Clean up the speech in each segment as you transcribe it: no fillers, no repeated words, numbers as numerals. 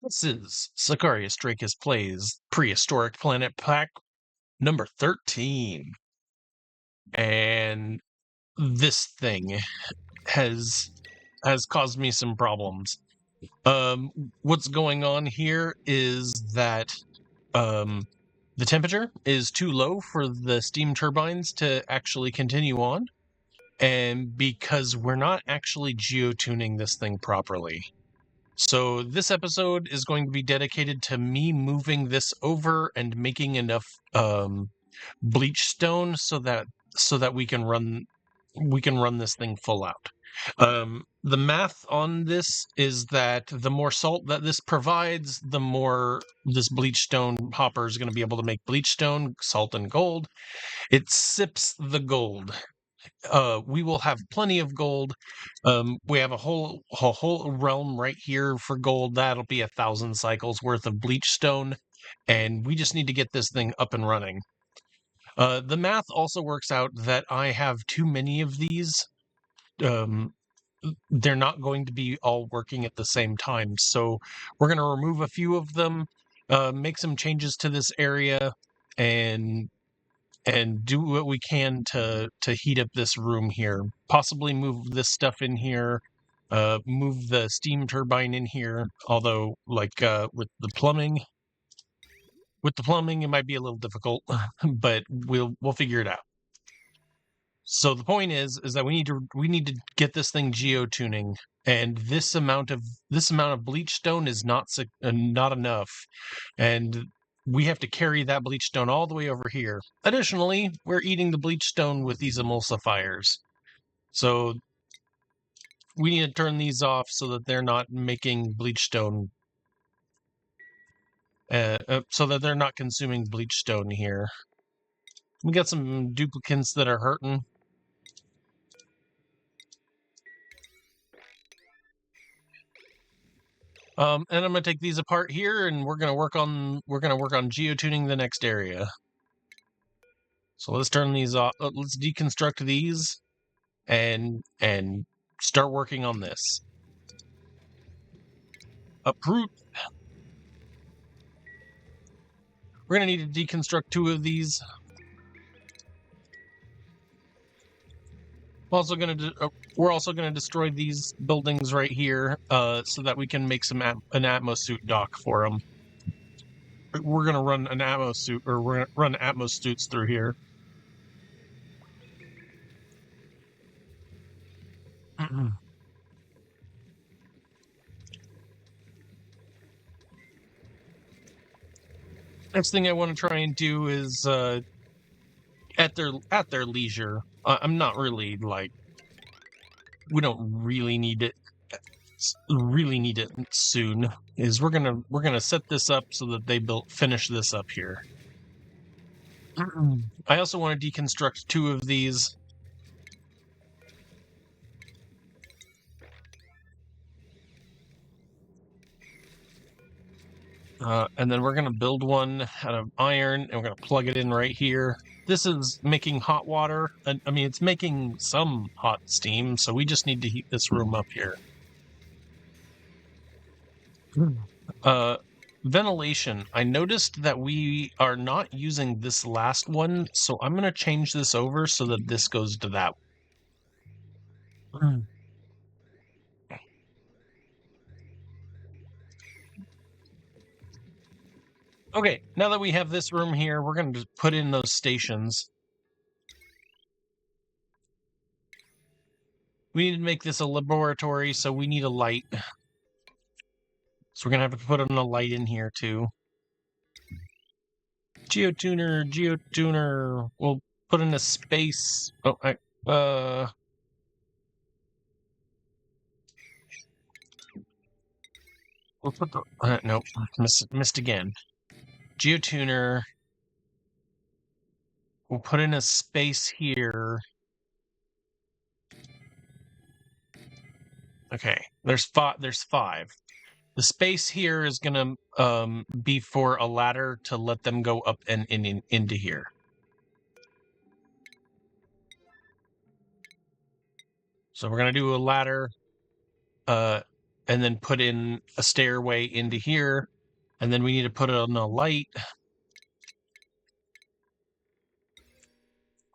This is Sicarius Dracus Plays Prehistoric Planet Pack number 13. And this thing has caused me some problems. What's going on here is that the temperature is too low for the steam turbines to actually continue on, and because we're not actually geotuning this thing properly. So this episode is going to be dedicated to me moving this over and making enough bleach stone so that we can run this thing full out. The math on this is that the more salt that this provides, the more this bleach stone hopper is going to be able to make bleach stone, salt, and gold. It sips the gold. We will have plenty of gold. We have a whole realm right here for gold. That'll be 1,000 cycles worth of bleach stone, and we just need to get this thing up and running. The math also works out that I have too many of these. They're not going to be all working at the same time, so we're going to remove a few of them, make some changes to this area, and do what we can to heat up this room here. Possibly move this stuff in here, move the steam turbine in here. Although, like with the plumbing, it might be a little difficult, but we'll figure it out. So the point is that we need to get this thing geotuning, and this amount of bleach stone is not enough, and we have to carry that bleach stone all the way over here. Additionally, we're eating the bleach stone with these emulsifiers, so we need to turn these off so that they're not making bleach stone, so that they're not consuming bleach stone here. We got some duplicates that are hurting. And I'm gonna take these apart here, and we're gonna work on geotuning the next area. So let's turn these off. Let's deconstruct these, and start working on this. Uproot. We're gonna need to deconstruct 2 of these. We're also gonna destroy these buildings right here, so that we can make an atmosuit dock for them. We're gonna run an atmosuit, or we're gonna run atmosuits through here. Next thing I want to try and do is at their leisure. I'm not really like, we don't really need it soon. Is we're gonna set this up so that they finish this up here. I also want to deconstruct 2 of these. And then we're going to build one out of iron, and we're going to plug it in right here. This is making hot water. I mean, it's making some hot steam, so we just need to heat this room up here. Ventilation. I noticed that we are not using this last one, so I'm going to change this over so that this goes to that one. Okay, now that we have this room here, we're going to put in those stations. We need to make this a laboratory, so we need a light. So we're going to have to put in a light in here, too. Geotuner. We'll put in a space. Oh, we'll put the... nope, missed again. Geotuner. We'll put in a space here. Okay, there's 5. The space here is going to be for a ladder to let them go up and into here. So we're going to do a ladder, and and then put in a stairway into here, and then we need to put it on a light.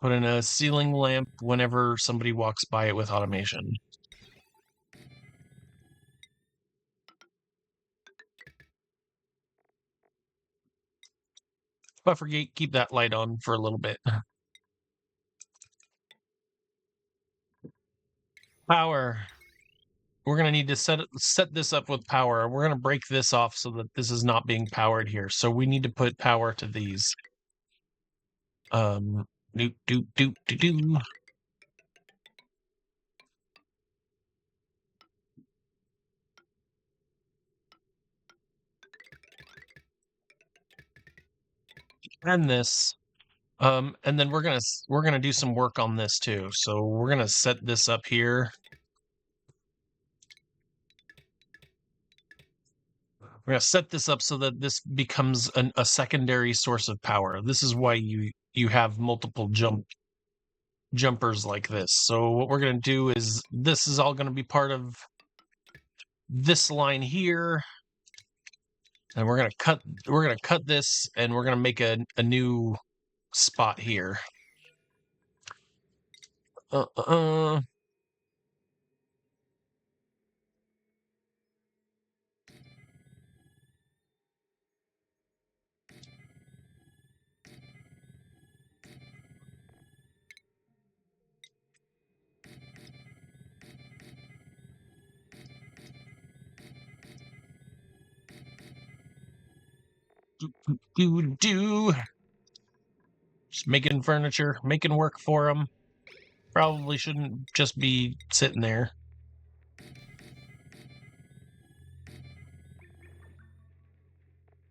Put in a ceiling lamp whenever somebody walks by it with automation. Buffer gate, keep that light on for a little bit. Power. We're going to need to set this up with power. We're going to break this off so that this is not being powered here. So we need to put power to these. Do. And this. And then we're gonna do some work on this too. So we're gonna set this up here. We're gonna set this up so that this becomes a secondary source of power. This is why you have multiple jumpers like this. So what we're gonna do is this is all gonna be part of this line here, and we're gonna cut this, and we're gonna make a new spot here. Just making furniture, making work for them. Probably shouldn't just be sitting there.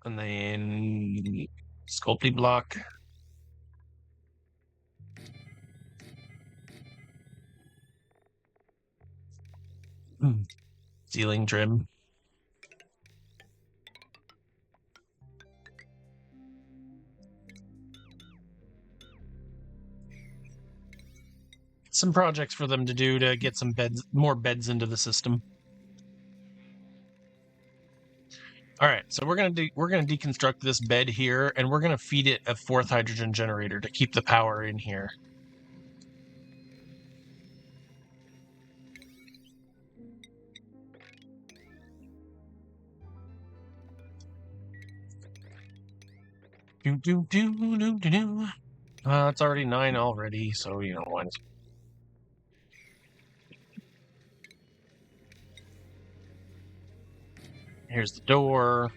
And then sculpty block. Ceiling trim. Some projects for them to do to get some more beds into the system. All right, so we're gonna deconstruct this bed here, and we're gonna feed it a 4th hydrogen generator to keep the power in here. It's already 9 already, so you know why. Here's the door.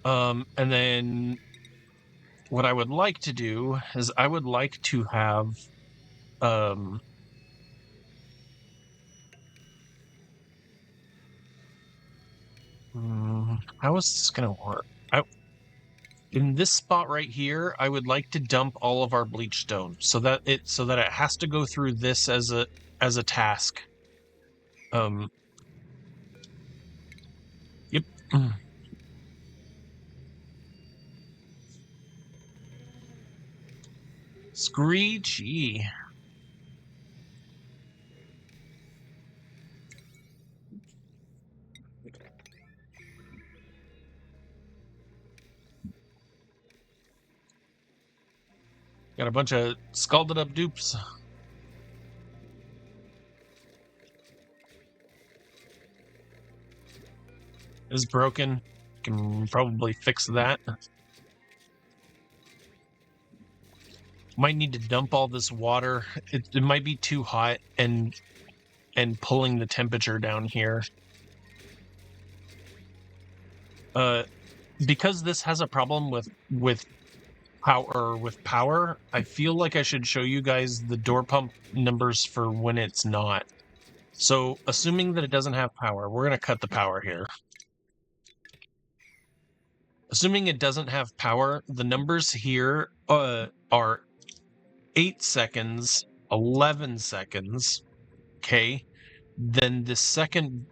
And then what I would like to do is I would like to have how is this gonna work? In this spot right here, I would like to dump all of our bleach stone so that it has to go through this as a task. Yep. Screechy. Got a bunch of scalded up dupes. Is broken. Can probably fix that. Might need to dump all this water. It might be too hot and pulling the temperature down here. Because this has a problem with power, I feel like I should show you guys the door pump numbers for when it's not. So, assuming that it doesn't have power, we're going to cut the power here. Assuming it doesn't have power, the numbers here are 8 seconds, 11 seconds, okay? Then the second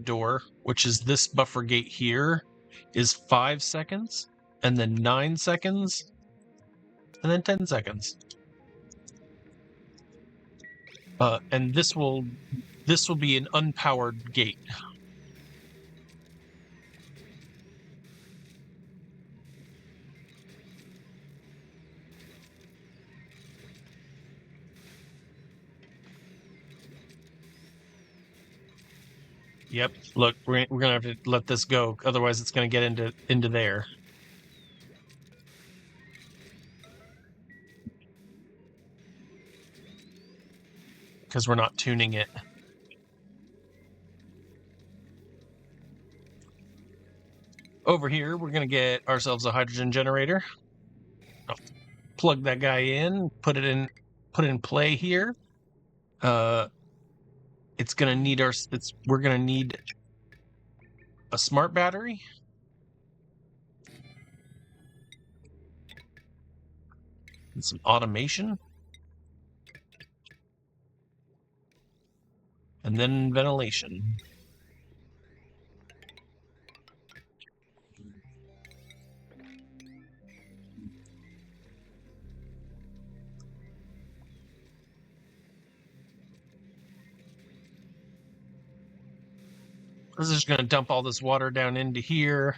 door, which is this buffer gate here, is 5 seconds, and then 9 seconds, and then 10 seconds. And this will be an unpowered gate. Yep. Look, we're gonna have to let this go, otherwise it's gonna get into there. Because we're not tuning it. Over here, we're gonna get ourselves a hydrogen generator. I'll plug that guy in, put it in play here. It's gonna need we're gonna need a smart battery. And some automation. And then ventilation. This is just going to dump all this water down into here.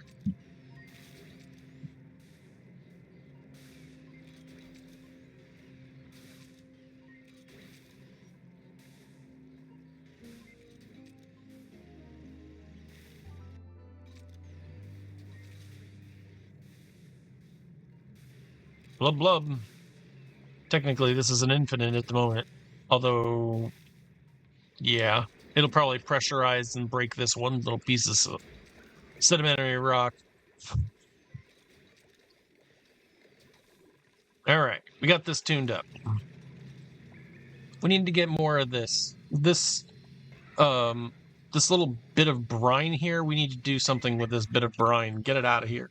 Blub blub. Technically, this is an infinite at the moment. Although, yeah, it'll probably pressurize and break this one little piece of sedimentary rock. All right, we got this tuned up. We need to get more of this. This little bit of brine here, we need to do something with this bit of brine. Get it out of here.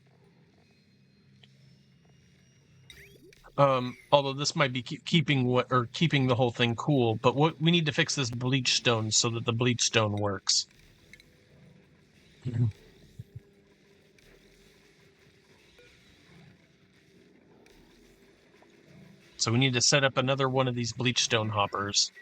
Although this might be keeping the whole thing cool, but what we need to fix this bleach stone so that the bleach stone works. So we need to set up another one of these bleach stone hoppers.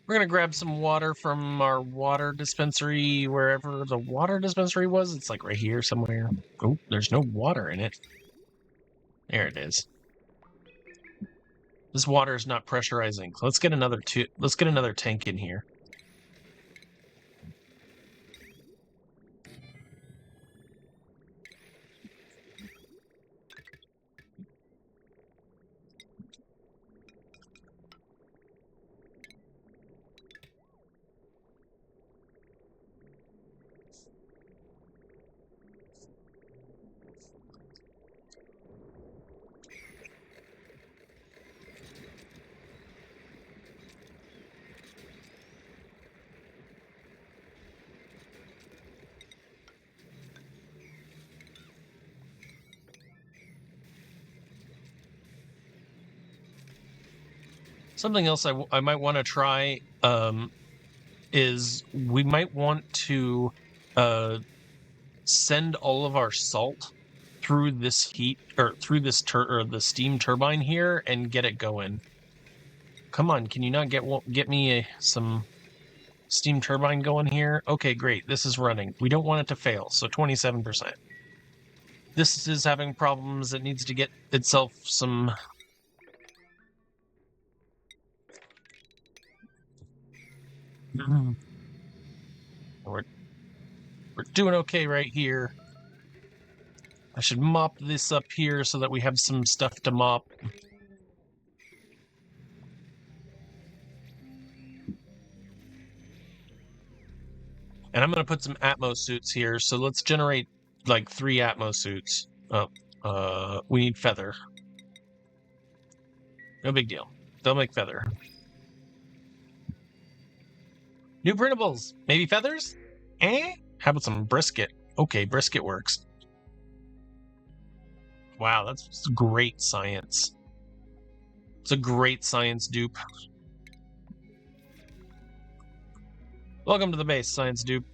We're going to grab some water from our water dispensary, wherever the water dispensary was. It's like right here somewhere. Oh, there's no water in it. There it is. This water is not pressurizing. Let's get another tank in here. Something else I might want to try is we might want to send all of our salt through this heat or through this the steam turbine here and get it going. Come on, can you not get me some steam turbine going here? Okay, great. This is running. We don't want it to fail, so 27%. This is having problems. It needs to get itself some... We're doing okay right here. I should mop this up here so that we have some stuff to mop. And I'm going to put some Atmo suits here, so let's generate like 3 Atmo suits. We need feather. No big deal. They'll make feather. New printables. Maybe feathers? How about some brisket? Okay, brisket works. Wow, that's great science. It's a great science dupe. Welcome to the base, Science Dupe.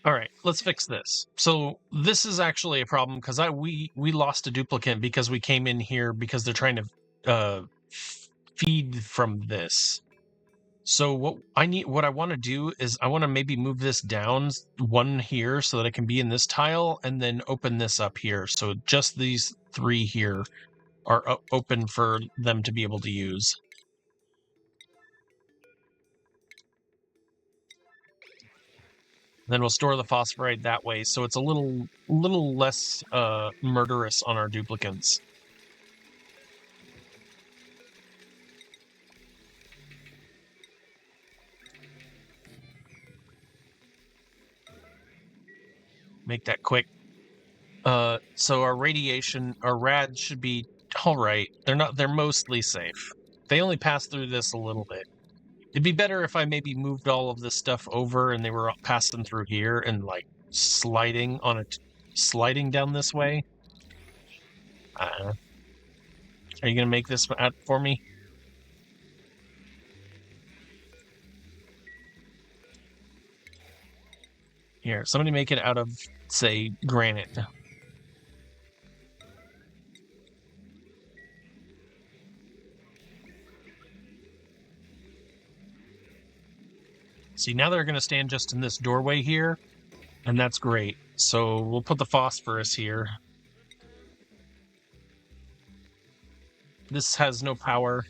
All right, let's fix this. So this is actually a problem because we lost a duplicate because we came in here because they're trying to feed from this. So what I want to do is I want to maybe move this down one here so that it can be in this tile, and then open this up here. So just these three here are open for them to be able to use. Then we'll store the phosphorite that way, so it's a little less murderous on our duplicants. Make that quick. So our rads should be all right. They're mostly safe. They only pass through this a little bit. It'd be better if I maybe moved all of this stuff over and they were passing through here and like sliding down this way. Are you gonna make this out for me? Here, somebody make it out of, say, granite. See, now they're going to stand just in this doorway here, and that's great. So we'll put the phosphorus here. This has no power.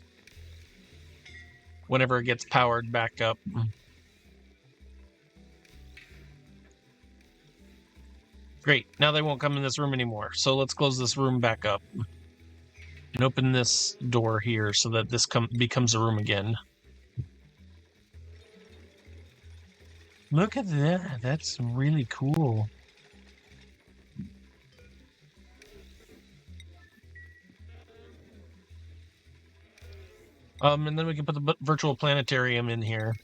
Whenever it gets powered back up. Great, now they won't come in this room anymore. So let's close this room back up. And open this door here so that this becomes a room again. Look at that. That's really cool. And then we can put the virtual planetarium in here.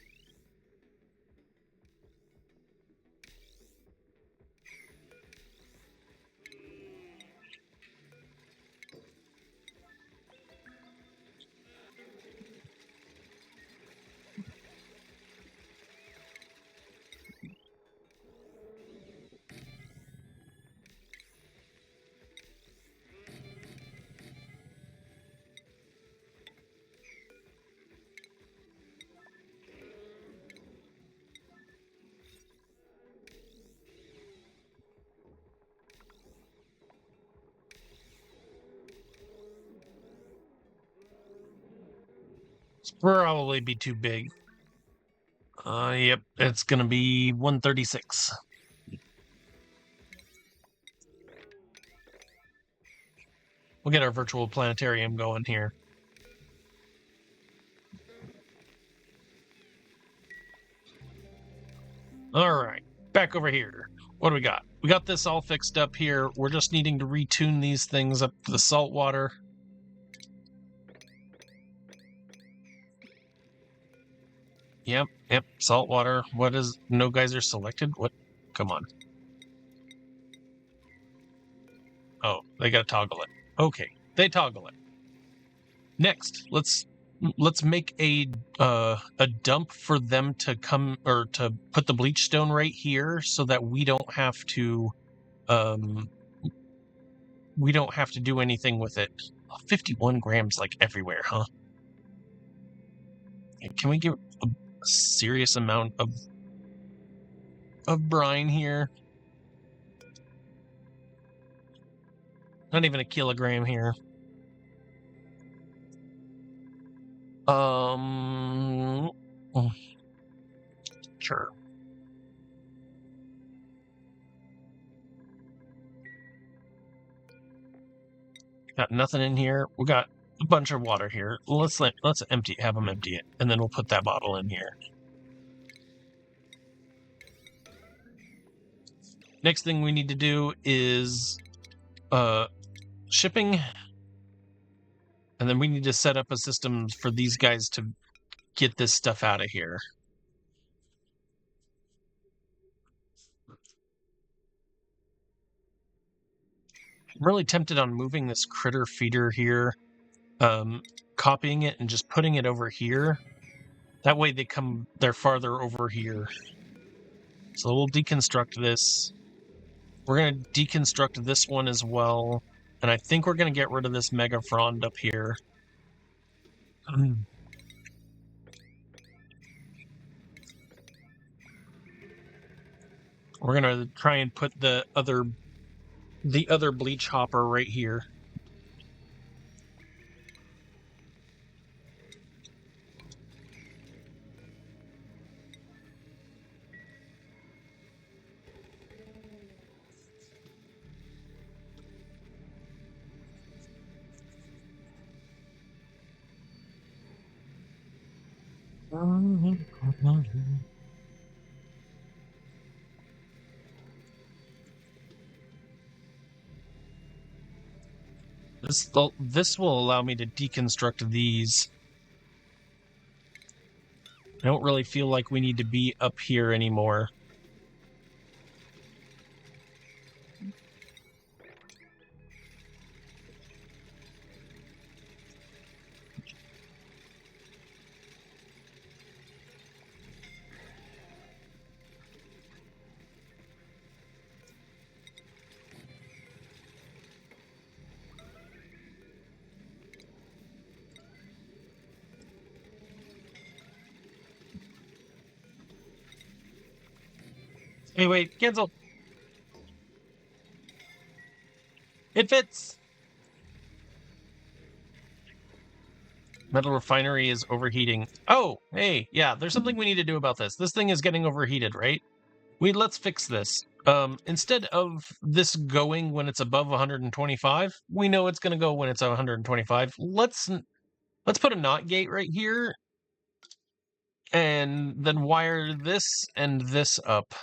It's probably be too big. Yep, it's gonna be 136. We'll get our virtual planetarium going here. All right, back over here. What do we got? We got this all fixed up here. We're just needing to retune these things up to the salt water. Yep, salt water. What is, no geyser selected? What? Come on. Oh, they gotta toggle it. Okay, they toggle it. Next, let's make a dump for them to come, or to put the bleach stone right here so that we don't have to do anything with it. 51 grams like everywhere, huh? Can we get a serious amount of brine here? Not even a kilogram here. Sure. Got nothing in here. We got a bunch of water have them empty it, and then we'll put that bottle in here. Next thing we need to do is shipping, and then we need to set up a system for these guys to get this stuff out of here. I'm really tempted on moving this critter feeder here, copying it and just putting it over here. That way they're farther over here. So we'll deconstruct this. We're going to deconstruct this one as well. And I think we're going to get rid of this Mega Frond up here. We're going to try and put the other bleach hopper right here. This will allow me to deconstruct these. I don't really feel like we need to be up here anymore. Hey, wait, cancel. It fits. Metal refinery is overheating. Oh, hey, yeah, there's something we need to do about this. This thing is getting overheated, right? Let's fix this. Instead of this going when it's above 125, we know it's going to go when it's 125. Let's put a NOT gate right here, and then wire this and this up.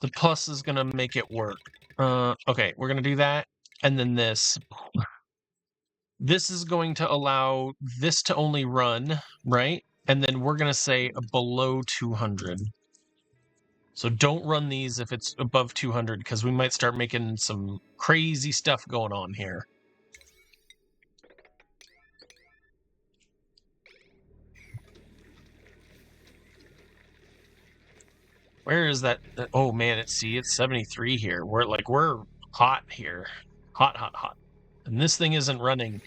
The plus is going to make it work. Okay, we're going to do that, and then this. This is going to allow this to only run, right? And then we're going to say below 200. So don't run these if it's above 200, because we might start making some crazy stuff going on here. Where is that? Oh man, it's 73 here. We're hot here. Hot, hot, hot. And this thing isn't running,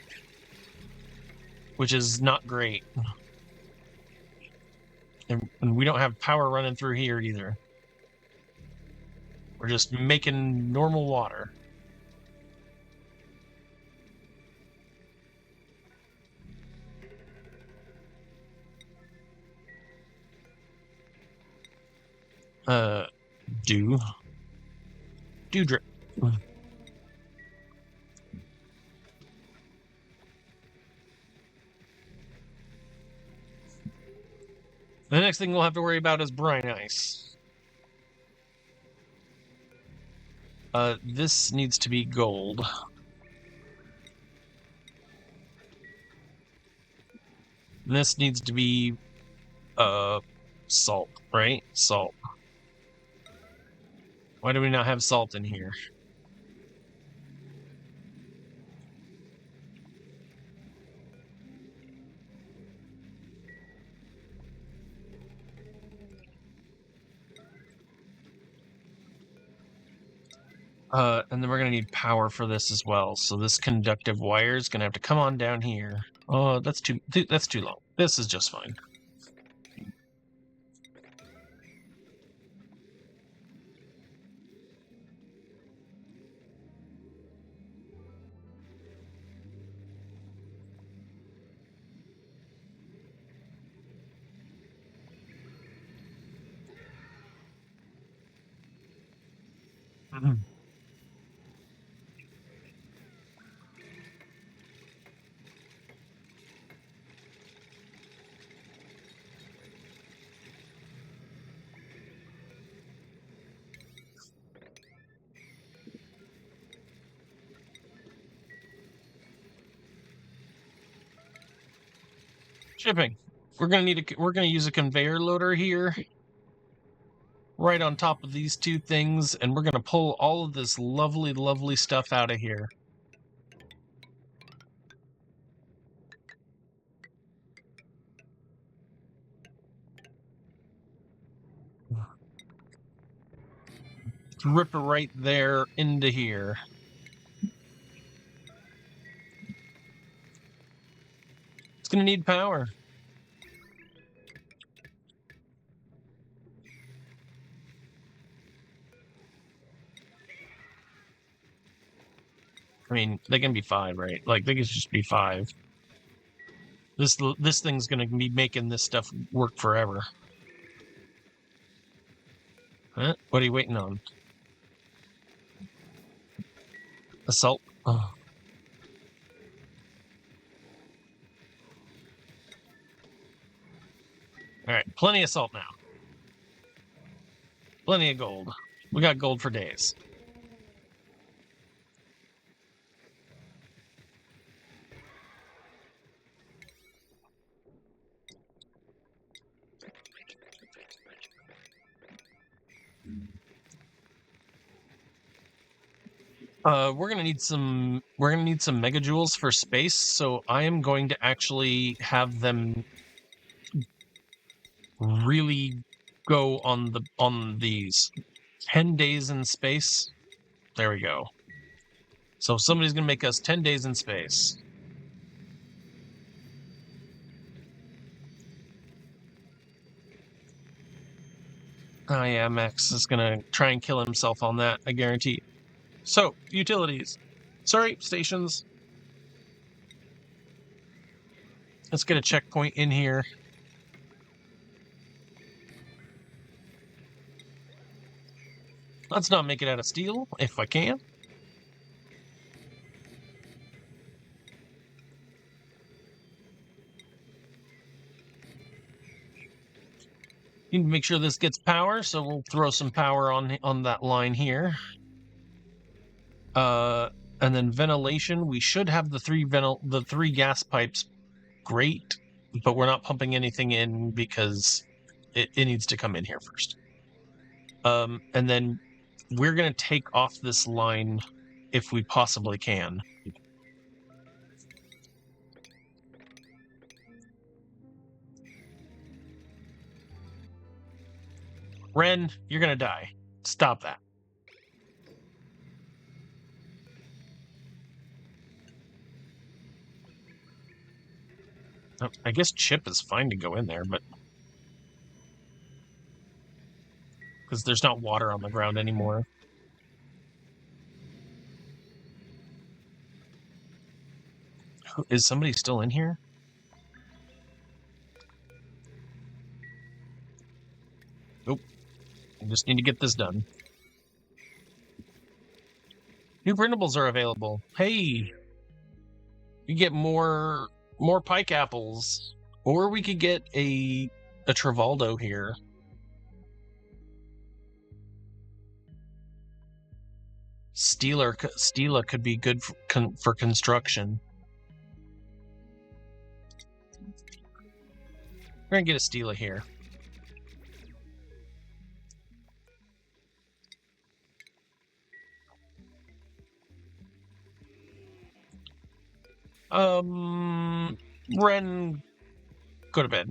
which is not great. And we don't have power running through here either. We're just making normal water. Do drip. The next thing we'll have to worry about is brine ice. This needs to be gold. This needs to be, salt, right? Salt. Why do we not have salt in here? And then we're gonna need power for this as well. So this conductive wire is gonna have to come on down here. Oh, that's too long. This is just fine. Shipping. We're gonna use a conveyor loader here. right on top of these two things, and we're going to pull all of this lovely, lovely stuff out of here. Rip it right there into here. It's going to need power. I mean, they can be 5, right? Like, they can just be 5. This thing's going to be making this stuff work forever. Huh? What are you waiting on? Assault? Oh. Alright, plenty of salt now. Plenty of gold. We got gold for days. We're gonna need some megajoules for space, so I am going to actually have them really go on these 10 days in space. There we go. So somebody's gonna make us 10 days in space. Oh yeah, Max is gonna try and kill himself on that, I guarantee. So, utilities. Sorry, stations. Let's get a checkpoint in here. Let's not make it out of steel, if I can. Need to make sure this gets power, so we'll throw some power on that line here. And then ventilation, we should have the three gas pipes. Great, but we're not pumping anything in because it needs to come in here first. And then we're gonna take off this line if we possibly can. Ren, you're gonna die. Stop that. I guess Chip is fine to go in there, but because there's not water on the ground anymore. Is somebody still in here? Nope. I just need to get this done. New printables are available. Hey, you get more pike apples, or we could get a Travaldo here. Stela could be good for construction. We're gonna get a Stela here. Ren, go to bed.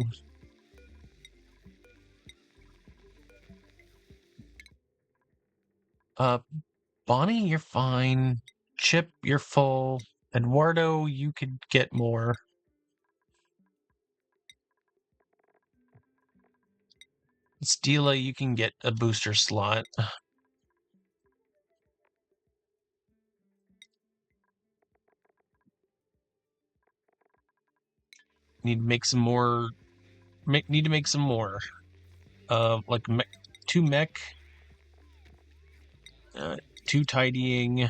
Bonnie, you're fine. Chip, you're full. Eduardo, you could get more. Stela, you can get a booster slot. Need to make some more. Need to make some more. Like 2 mech, 2 tidying.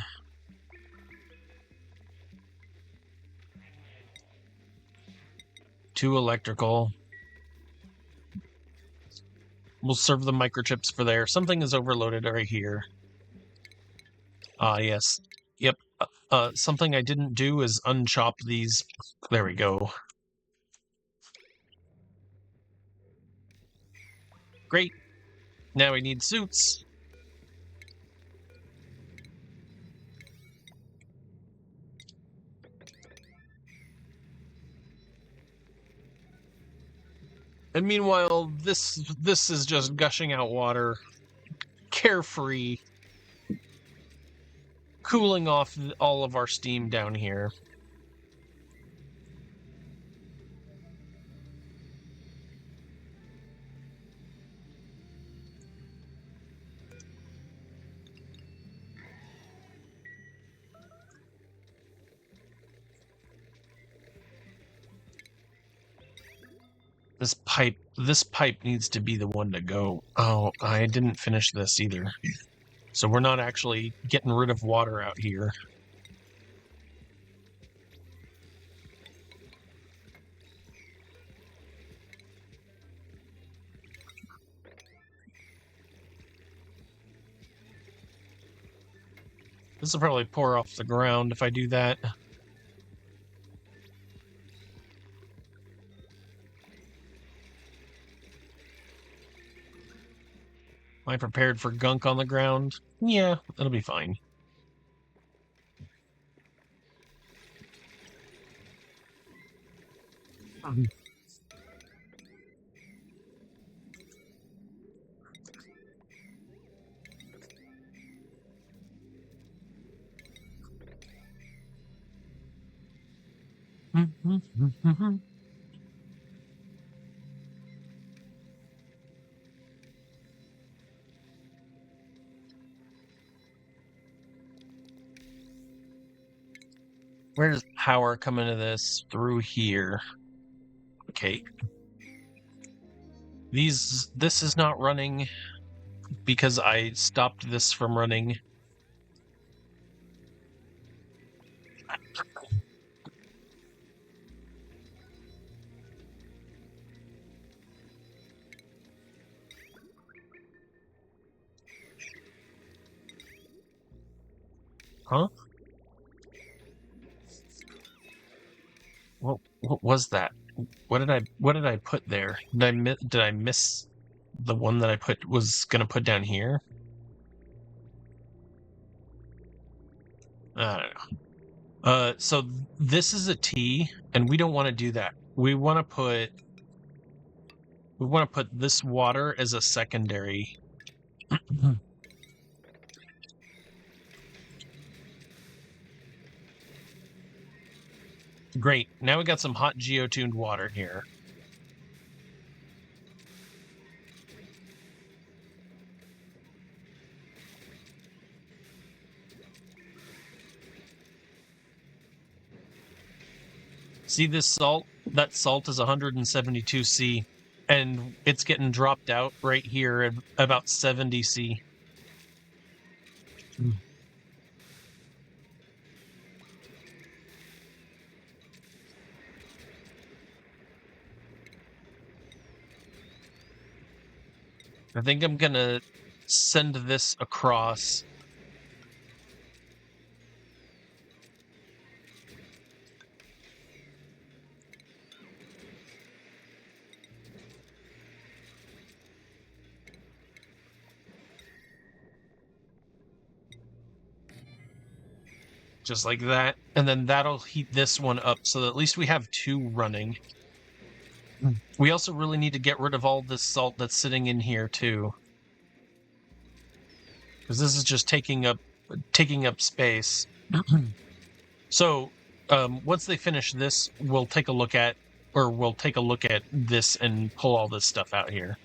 Two electrical. We'll serve the microchips for there. Something is overloaded right here. Yes. Yep. Something I didn't do is unchop these. There we go. Great. Now we need suits. And meanwhile, this is just gushing out water, carefree, cooling off all of our steam down here. This pipe needs to be the one to go. Oh, I didn't finish this either. So we're not actually getting rid of water out here. This will probably pour off the ground if I do that. Am I prepared for gunk on the ground? Yeah, it'll be fine. Where does power come into this? Through here. Okay. This is not running because I stopped this from running. Huh? What was that? What did I put there? Did I miss the one that I was gonna put down here? I don't know. So this is a T, and we don't want to do that. We want to put this water as a secondary. Great. Now we got some hot geotuned water here. See this salt? That salt is 172 C, and it's getting dropped out right here at about 70 C. I think I'm gonna send this across. Just like that, and then that'll heat this one up so that at least we have two running. We also really need to get rid of all this salt that's sitting in here too, because this is just taking up space. So once they finish this, we'll take a look at this and pull all this stuff out here.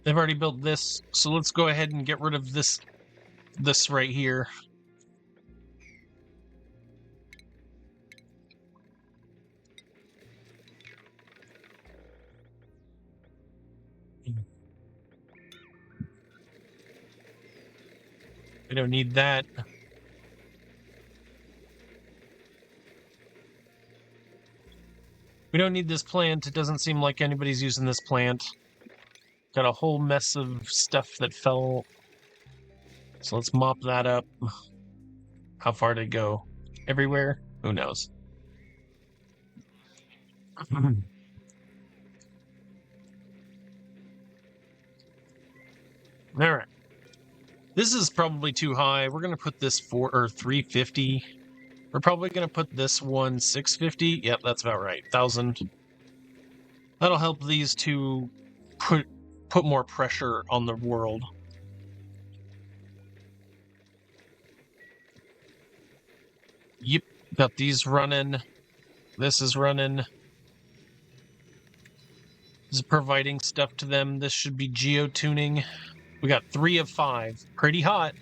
They've already built this, so let's go ahead and get rid of this right here. We don't need that. We don't need this plant. It doesn't seem like anybody's using this plant. Got a whole mess of stuff that fell. So let's mop that up. How far did it go? Everywhere? Who knows? Alright. This is probably too high. We're going to put this 350. We're probably going to put this one 650. Yep, that's about right. 1,000. That'll help these two put more pressure on the world. Yep, got these running. This is running. This is providing stuff to them. This should be geotuning. We got 3 of 5. Pretty hot.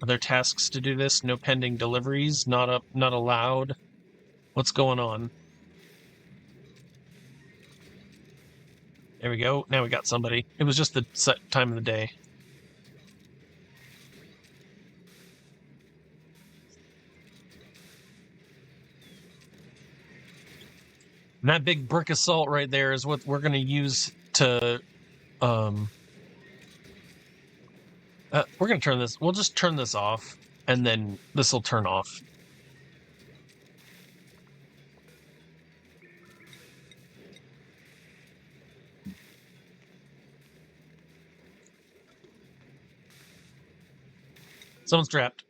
Are there tasks to do this? No pending deliveries. Not allowed. What's going on? There we go. Now we got somebody. It was just the set time of the day. And that big brick of salt right there is what we're going to use to... we're going to turn this... We'll just turn this off, and then this will turn off. Someone's trapped.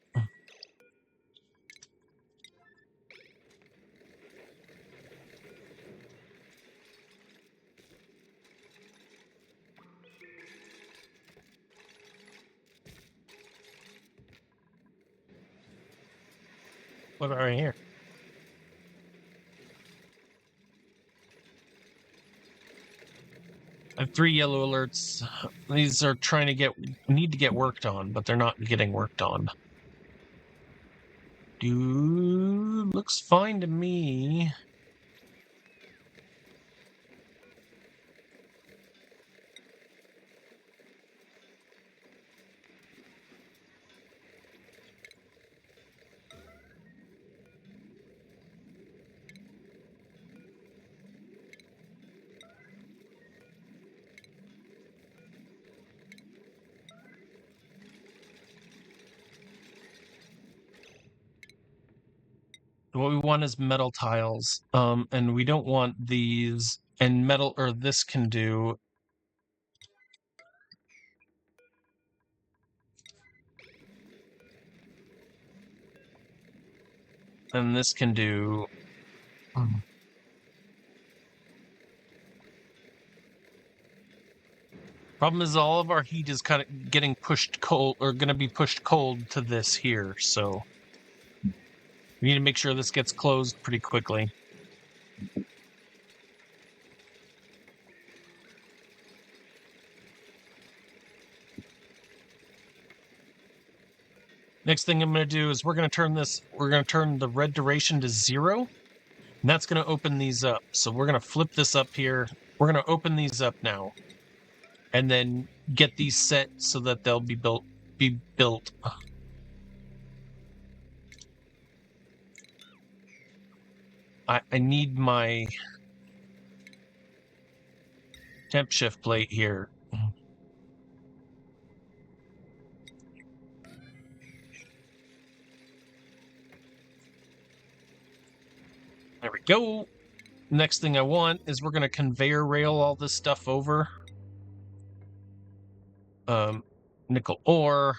What about right here? I have 3 yellow alerts. These are need to get worked on, but they're not getting worked on. Dude, looks fine to me. What we want is metal tiles, and we don't want these, and metal, or this can do. And this can do. Problem is all of our heat is kind of getting pushed cold, or going to be pushed cold to this here, so we need to make sure this gets closed pretty quickly. Next thing I'm going to do is we're going to turn the red duration to 0, and that's going to open these up. So we're going to flip this up here. We're going to open these up now, and then get these set so that they'll be built. I need my temp shift plate here. There we go. Next thing I want is we're going to conveyor rail all this stuff over. Nickel ore.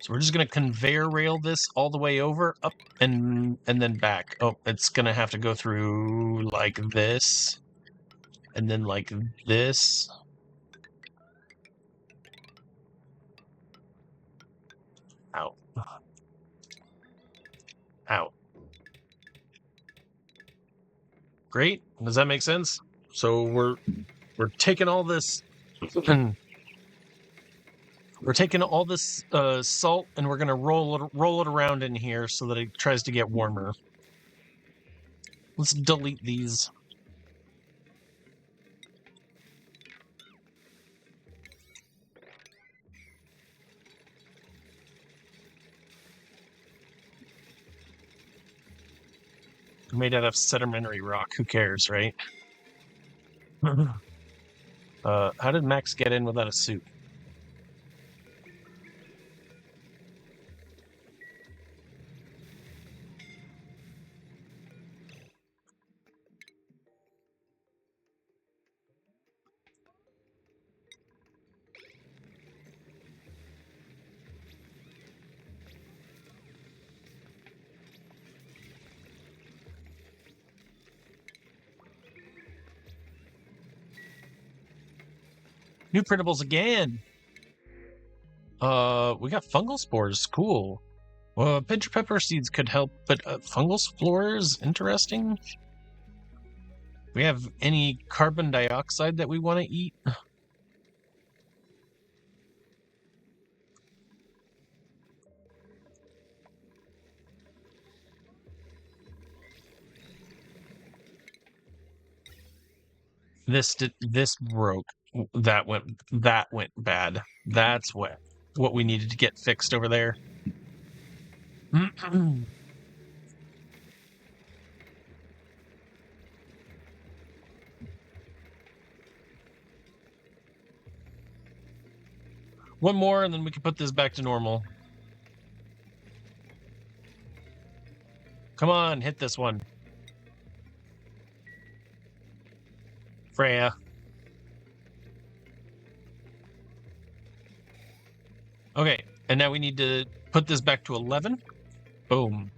So we're just going to conveyor rail this all the way over, up, and then back. Oh, it's going to have to go through like this, and then like this. Ow. Ow. Great. Does that make sense? So we're taking all this... We're taking all this salt, and we're going to roll it around in here so that it tries to get warmer. Let's delete these. Made out of sedimentary rock. Who cares, right? How did Max get in without a suit? New printables again. We got fungal spores. Cool. Pinch pepper seeds could help, but fungal spores, interesting. We have any carbon dioxide that we want to eat? This broke. That went bad. That's what we needed to get fixed over there. One more, and then we can put this back to normal. Come on, hit this one. Freya. Okay, and now we need to put this back to 11. Boom.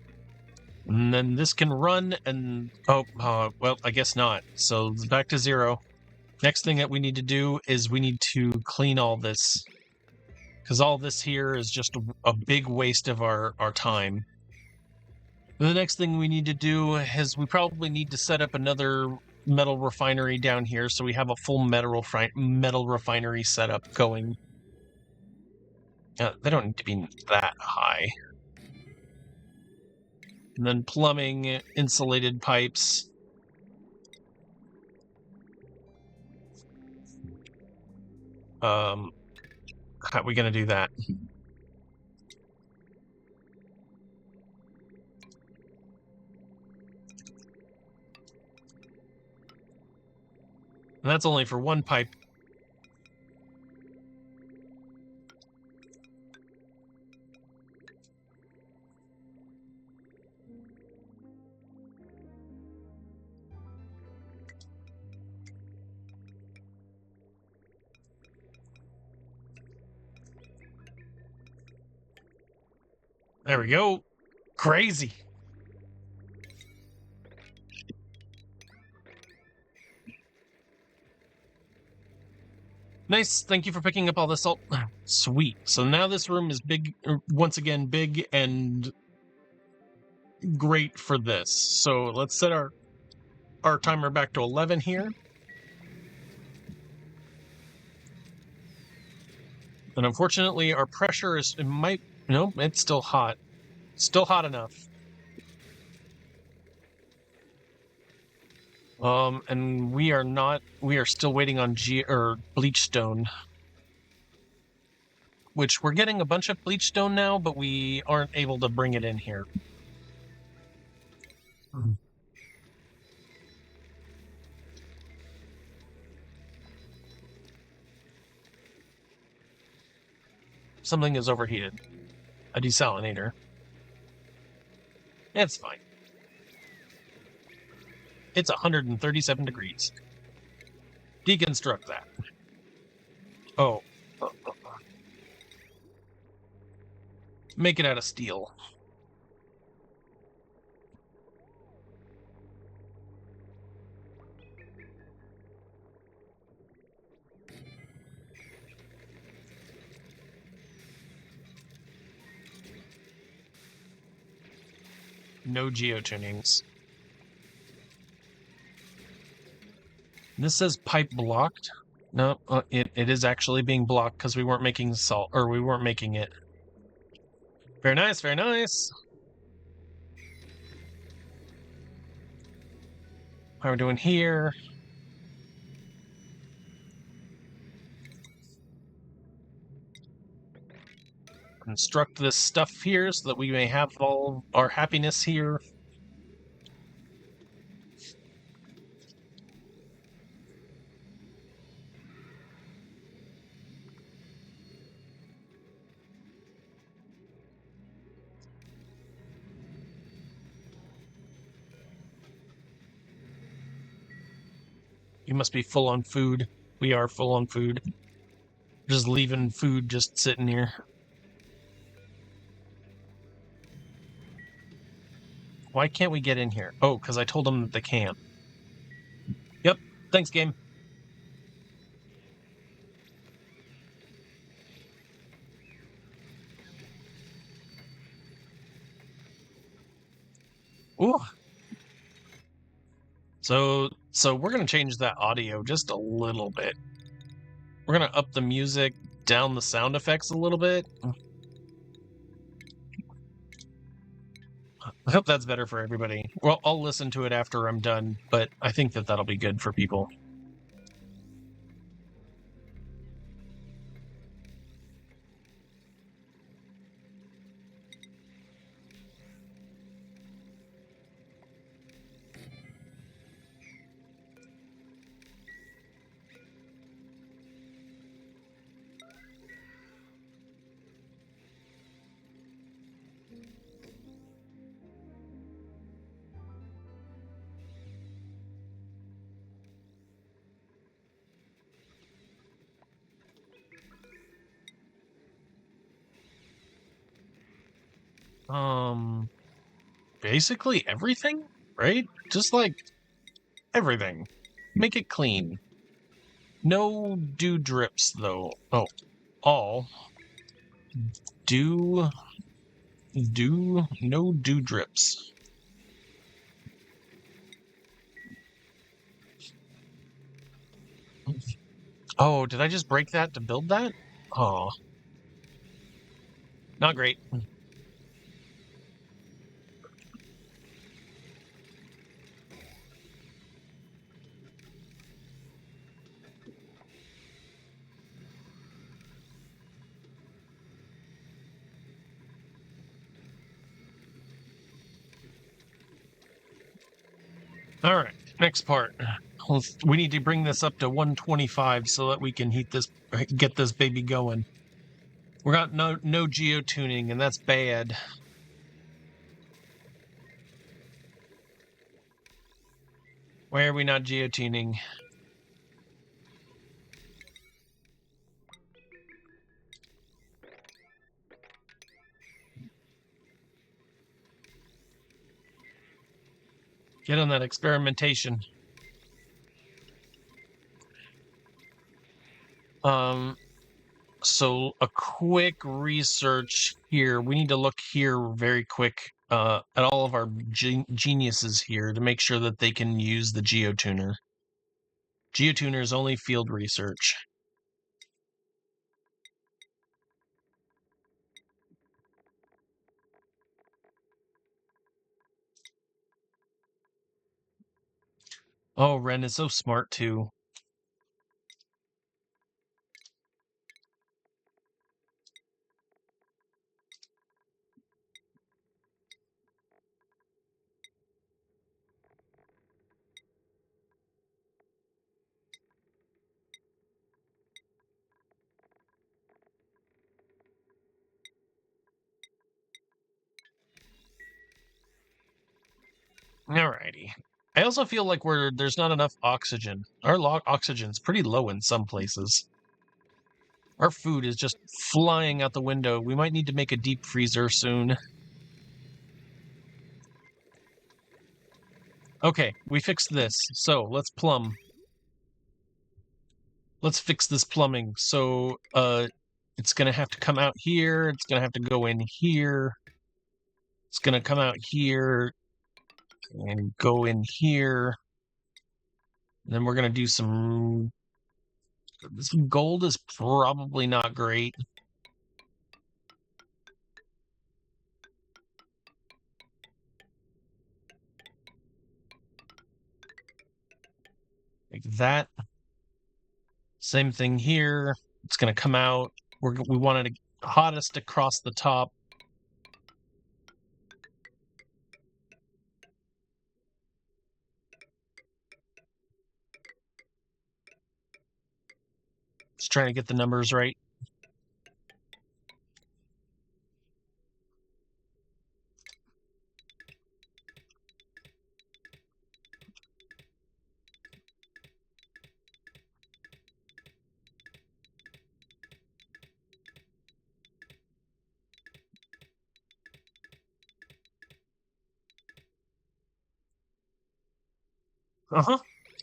And then this can run, and well, I guess not. So it's back to 0. Next thing that we need to do is we need to clean all this, because all this here is just a big waste of our time. The next thing we need to do is we probably need to set up another metal refinery down here, so we have a full metal refinery setup going. They don't need to be that high. And then plumbing, insulated pipes. How are we going to do that? And that's only for one pipe. There we go. Crazy. Nice. Thank you for picking up all this salt. Sweet. So now this room is big, once again, big and great for this. So let's set our timer back to 11 here. And unfortunately, our pressure is, no, it's still hot. Still hot enough. And we are still waiting on Bleach Stone. Which we're getting a bunch of Bleach Stone now, but we aren't able to bring it in here. Something is overheated. A desalinator. It's fine. It's 137 degrees. Deconstruct that. Oh. Make it out of steel. No geotunings. This says pipe blocked. No, it is actually being blocked because we weren't making salt, or we weren't making it. Very nice, very nice. How are we doing here? Construct this stuff here so that we may have all our happiness here. You must be full on food. We are full on food. Just leaving food just sitting here. Why can't we get in here? Oh, because I told them that they can't. Yep. Thanks, game. Ooh. So we're gonna change that audio just a little bit. We're gonna up the music, down the sound effects a little bit. I hope that's better for everybody. Well, I'll listen to it after I'm done, but I think that that'll be good for people. Basically everything, right? Just like everything. Make it clean. No dew drips, though. Oh, all. No dew drips. Oh, did I just break that to build that? Oh, not great. All right, next part. We need to bring this up to 125 so that we can get this baby going. We got no geotuning, and that's bad. Why are we not geotuning? Get on that experimentation. So a quick research here. We need to look here very quick at all of our geniuses here to make sure that they can use the geotuner. Geotuner is only field research. Oh, Ren is so smart too. Alrighty. I also feel like there's not enough oxygen. Our oxygen's pretty low in some places. Our food is just flying out the window. We might need to make a deep freezer soon. Okay, we fixed this. So let's plumb. Let's fix this plumbing. So it's gonna have to come out here. It's gonna have to go in here. It's gonna come out here and go in here. And then we're gonna do some gold is probably not great. Like that. Same thing here. It's gonna come out. We wanted it hottest across the top. Just trying to get the numbers right. Uh-huh.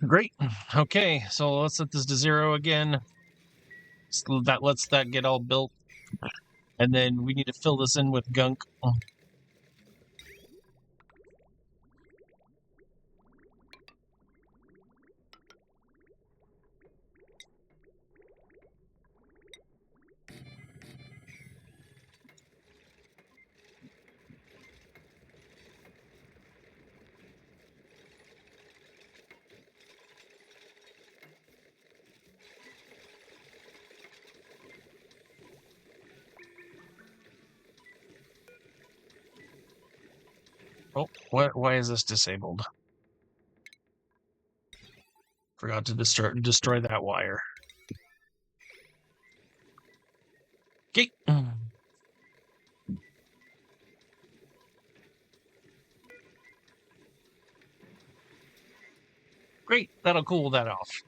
Great. Okay, so let's set this to 0 again. So that lets that get all built. And then we need to fill this in with gunk. Oh, why is this disabled? Forgot to destroy that wire. Okay. Great, that'll cool that off.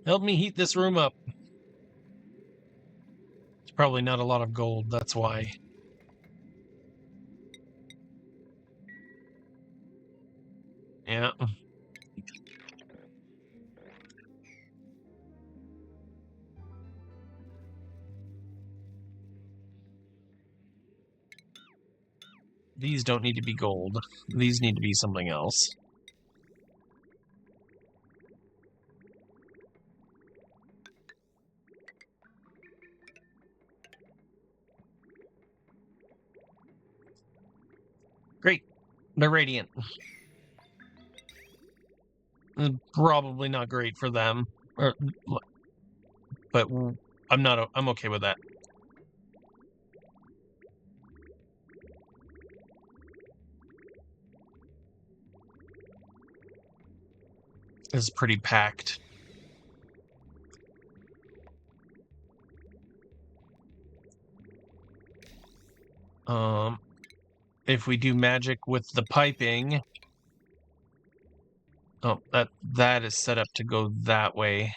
Help me heat this room up. It's probably not a lot of gold, that's why. Yeah. These don't need to be gold. These need to be something else. Great. They're radiant. Probably not great for them. But I'm okay with that. It's pretty packed. If we do magic with the piping, oh, that is set up to go that way.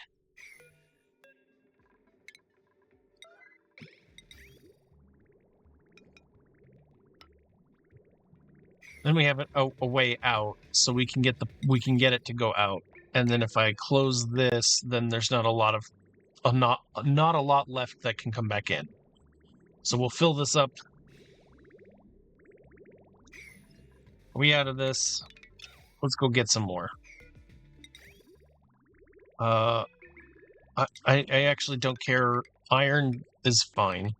Then we have a way out, so we can get it to go out. And then if I close this, then there's not a lot of not a lot left that can come back in. So we'll fill this up. Are we out of this? Let's go get some more. I actually don't care. Iron is fine.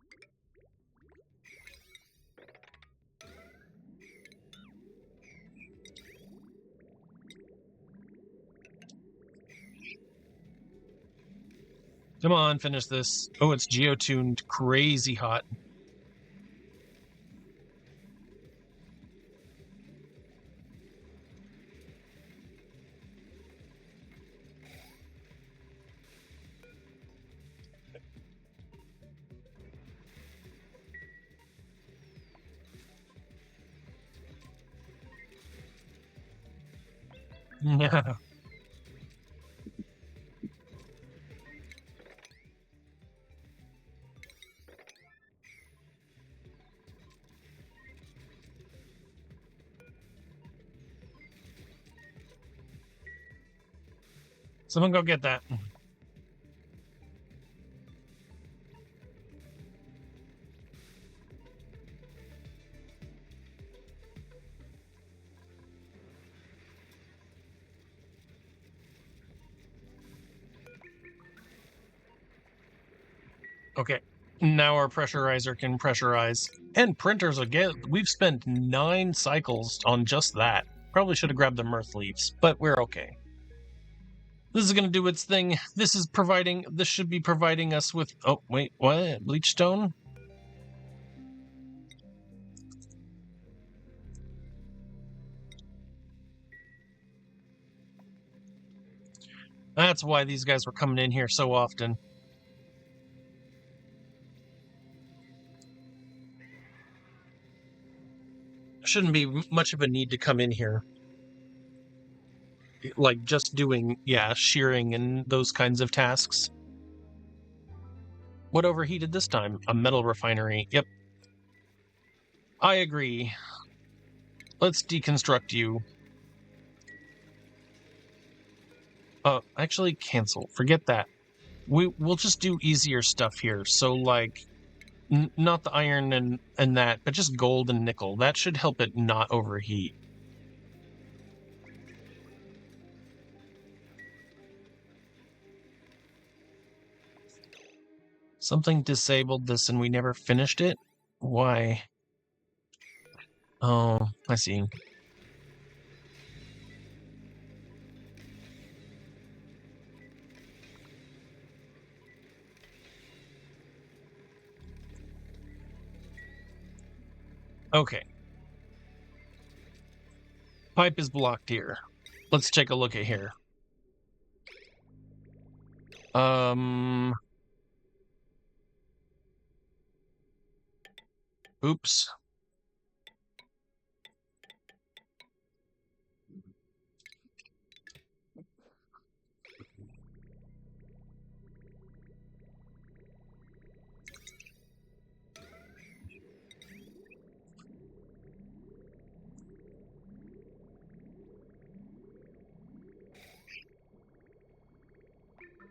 Come on, finish this. Oh, it's geotuned crazy hot. Yeah. Someone go get that. Okay. Now our pressurizer can pressurize. And printers again. We've spent 9 cycles on just that. Probably should have grabbed the mirth leaves, but we're okay. This is going to do its thing. This should be providing us with, oh, wait, what? Bleach Stone? That's why these guys were coming in here so often. Shouldn't be much of a need to come in here. Like just doing, yeah, shearing and those kinds of tasks. What overheated this time? A metal refinery. Yep. I agree. Let's deconstruct you. Actually cancel. Forget that. We'll just do easier stuff here. So like not the iron and that, but just gold and nickel. That should help it not overheat. Something disabled this and we never finished it? Why? Oh, I see. Okay. Pipe is blocked here. Let's take a look at here. Oops.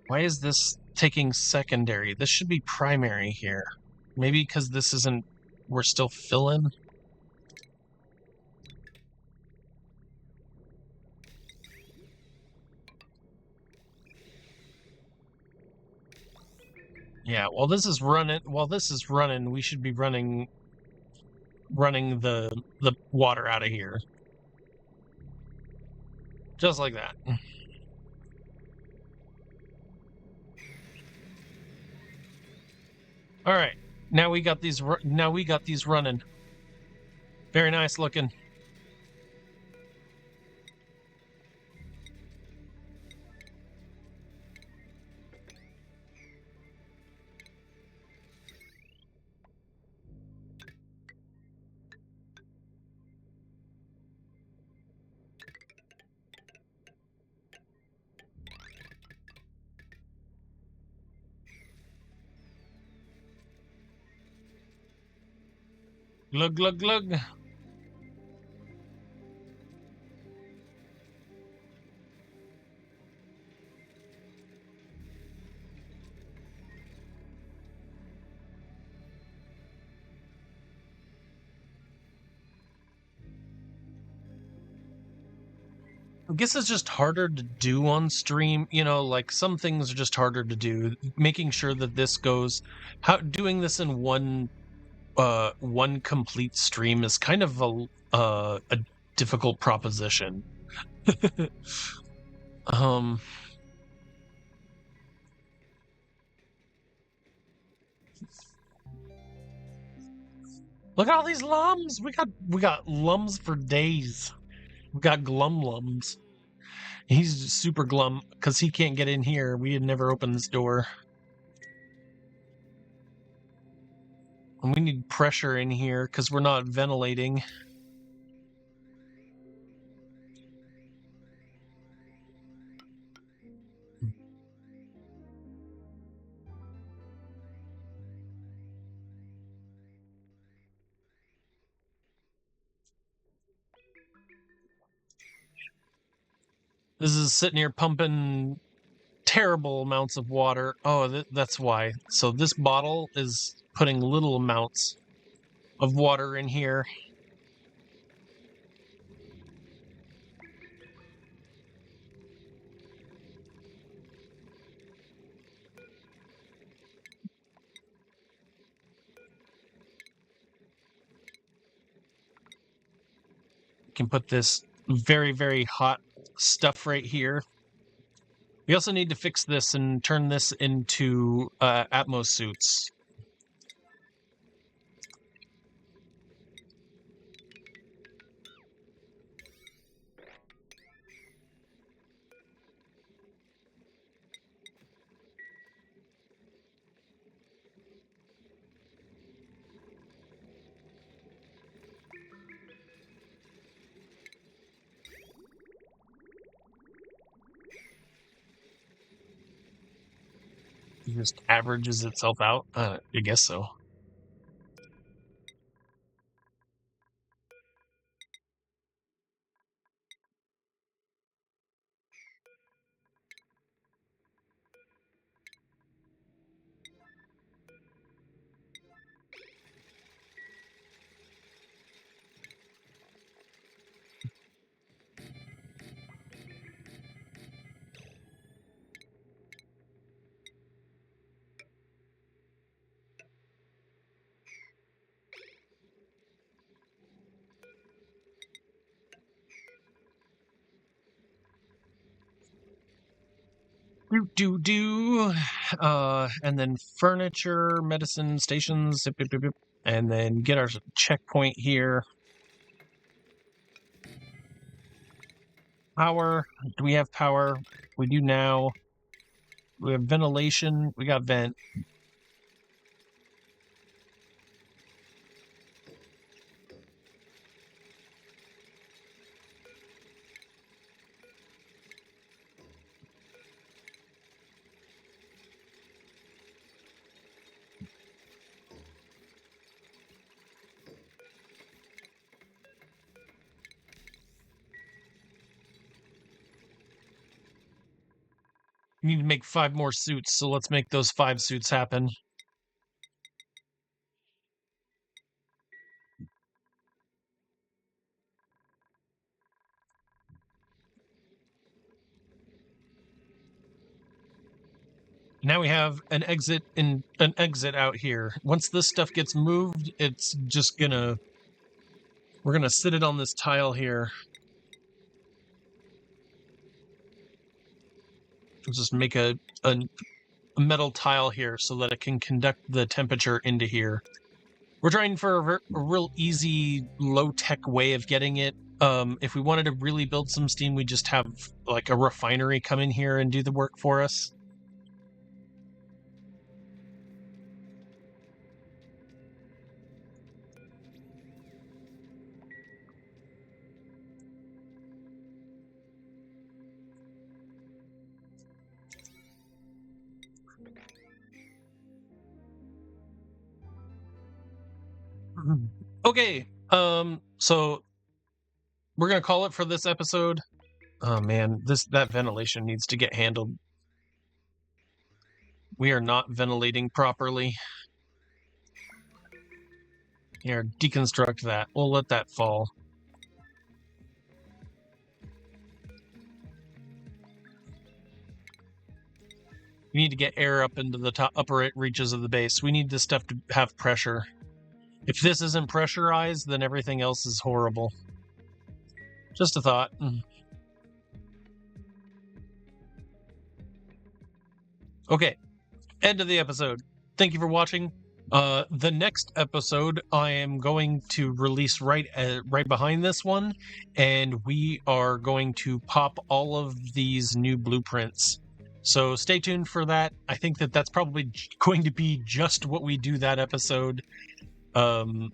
Why is this taking secondary? This should be primary here. Maybe because this isn't... We're still filling? Yeah, while this is running, we should be running the water out of here. Just like that. All right. Now we got these running. Very nice looking. Glug glug glug. I guess it's just harder to do on stream. You know, like some things are just harder to do. Making sure that this goes, doing this in one complete stream is kind of a difficult proposition. Look at all these lums. We got lums for days. We got glum lums. He's super glum because he can't get in here. We had never opened this door. And we need pressure in here because we're not ventilating. This is sitting here pumping terrible amounts of water. Oh, that's why. So this bottle is putting little amounts of water in here. We can put this very, very hot stuff right here. We also need to fix this and turn this into Atmos suits. just averages itself out. I guess so. And then furniture, medicine stations, and then get our checkpoint here. Power. Do we have power? We do now. We have ventilation. We got vent. We need to make 5 more suits, so let's make those 5 suits happen. Now we have an exit out here. Once this stuff gets moved, it's just we're gonna sit it on this tile here. We'll just make a metal tile here so that it can conduct the temperature into here. We're trying for a real easy, low-tech way of getting it. If we wanted to really build some steam, we just have like a refinery come in here and do the work for us. Okay, so we're gonna call it for this episode. Oh man, that ventilation needs to get handled. We are not ventilating properly. Here, deconstruct that. We'll let that fall. We need to get air up into the upper reaches of the base. We need this stuff to have pressure. If this isn't pressurized, then everything else is horrible. Just a thought. Okay, end of the episode. Thank you for watching. The next episode I am going to release right behind this one, and we are going to pop all of these new blueprints. So stay tuned for that. I think that's probably going to be just what we do that episode. And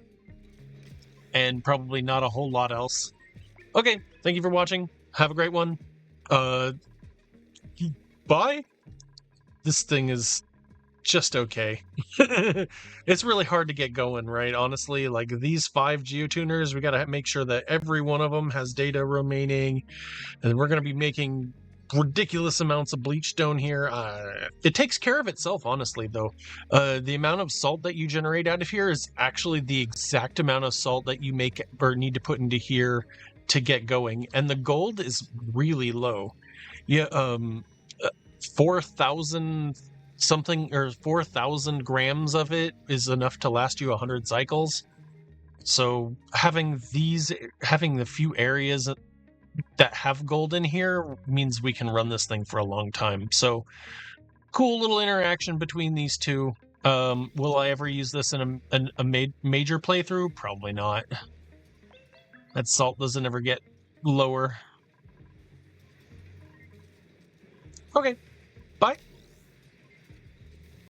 probably not a whole lot else. Okay, thank you for watching. Have a great one. Bye. This thing is just okay. It's really hard to get going, right? Honestly, like these 5 geotuners, we gotta make sure that every one of them has data remaining, and we're gonna be making ridiculous amounts of bleach stone here. It takes care of itself, honestly, though. The amount of salt that you generate out of here is actually the exact amount of salt that you make or need to put into here to get going, and the gold is really low. Yeah, 4,000 something or 4,000 grams of it is enough to last you 100 cycles. So having the few areas that have gold in here means we can run this thing for a long time. So cool little interaction between these two. Will I ever use this in a major playthrough? Probably not. That salt doesn't ever get lower. Okay, bye.